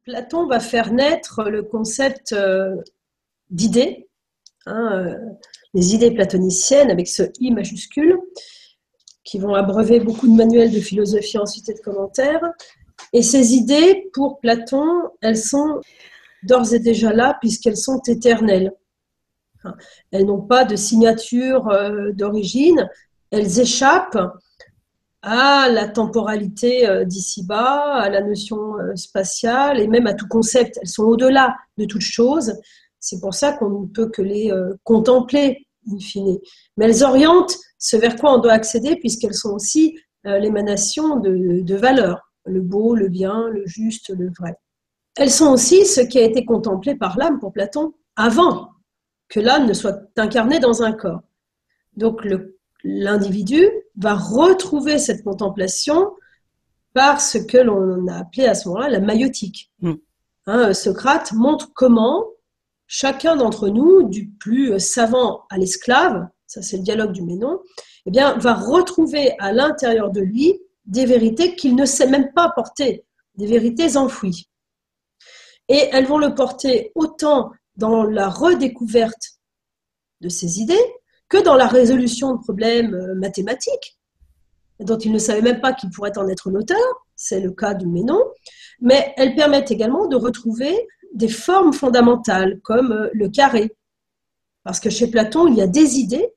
Platon va faire naître le concept d'idées, les idées platoniciennes avec ce I majuscule, qui vont abreuver beaucoup de manuels de philosophie ensuite et de commentaires. Et ces idées, pour Platon, elles sont d'ores et déjà là puisqu'elles sont éternelles. Elles n'ont pas de signature d'origine, elles échappent à la temporalité d'ici-bas, à la notion spatiale et même à tout concept. Elles sont au-delà de toute chose. C'est pour ça qu'on ne peut que les contempler, in fine. Mais elles orientent ce vers quoi on doit accéder, puisqu'elles sont aussi l'émanation de valeurs, le beau, le bien, le juste, le vrai. Elles sont aussi ce qui a été contemplé par l'âme pour Platon avant que l'âme ne soit incarnée dans un corps. Donc l'individu va retrouver cette contemplation par ce que l'on a appelé à ce moment-là la maïotique. Socrate montre comment chacun d'entre nous, du plus savant à l'esclave, ça c'est le dialogue du Ménon, eh bien, va retrouver à l'intérieur de lui des vérités qu'il ne sait même pas porter, des vérités enfouies. Et elles vont le porter autant dans la redécouverte de ses idées que dans la résolution de problèmes mathématiques, dont il ne savait même pas qu'il pourrait en être l'auteur, c'est le cas du Ménon, mais elles permettent également de retrouver des formes fondamentales, comme le carré. Parce que chez Platon, il y a des idées,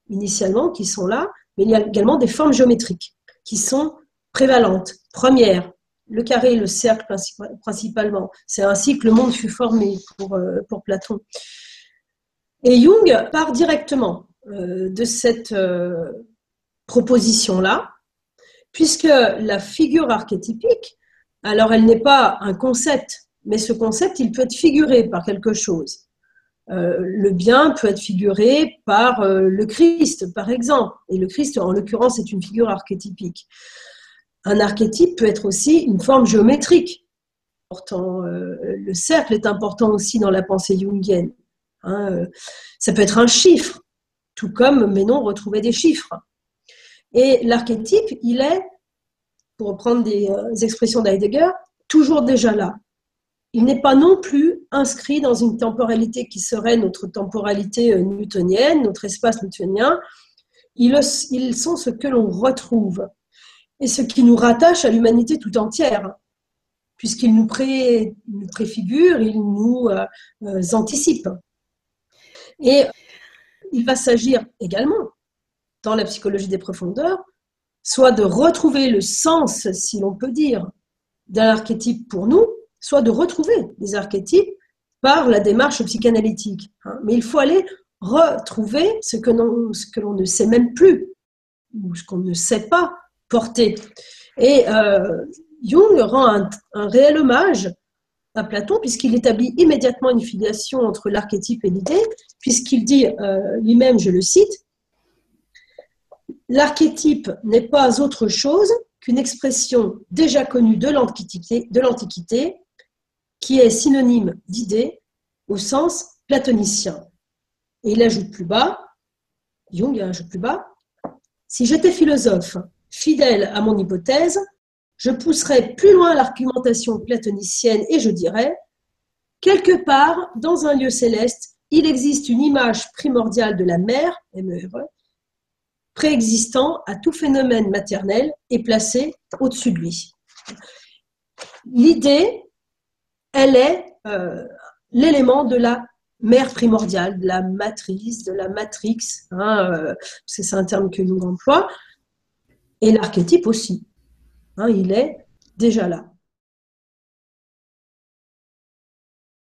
initialement, qui sont là, mais il y a également des formes géométriques qui sont prévalentes. Première, le carré et le cercle principalement. C'est ainsi que le monde fut formé pour Platon. Et Jung part directement de cette proposition-là, puisque la figure archétypique, alors elle n'est pas un concept, mais ce concept, il peut être figuré par quelque chose. Le bien peut être figuré par le Christ, par exemple. Et le Christ, en l'occurrence, est une figure archétypique. Un archétype peut être aussi une forme géométrique. Le cercle est important aussi dans la pensée jungienne. Ça peut être un chiffre, tout comme Ménon retrouvait des chiffres. Et l'archétype, il est, pour reprendre des expressions d'Heidegger, toujours déjà là. Il n'est pas non plus inscrit dans une temporalité qui serait notre temporalité newtonienne, notre espace newtonien. Ils sont ce que l'on retrouve et ce qui nous rattache à l'humanité tout entière, puisqu'ils nous préfigurent, ils nous anticipent. Et il va s'agir également, dans la psychologie des profondeurs, soit de retrouver le sens, si l'on peut dire, d'un archétype pour nous, soit de retrouver des archétypes par la démarche psychanalytique. Mais il faut aller retrouver ce que l'on ne sait même plus, ou ce qu'on ne sait pas porter. Et Jung rend un réel hommage à Platon, puisqu'il établit immédiatement une filiation entre l'archétype et l'idée, puisqu'il dit lui-même, je le cite, « L'archétype n'est pas autre chose qu'une expression déjà connue de l'Antiquité, qui est synonyme d'idée au sens platonicien. » Et il ajoute plus bas, Jung ajoute plus bas, « Si j'étais philosophe, fidèle à mon hypothèse, je pousserais plus loin l'argumentation platonicienne et je dirais, quelque part, dans un lieu céleste, il existe une image primordiale de la mère, M-E-R-E, préexistant à tout phénomène maternel et placée au-dessus de lui. » L'idée, elle est l'élément de la mère primordiale, de la matrice, de la matrix, c'est un terme que Jung emploie, et l'archétype aussi. Il est déjà là.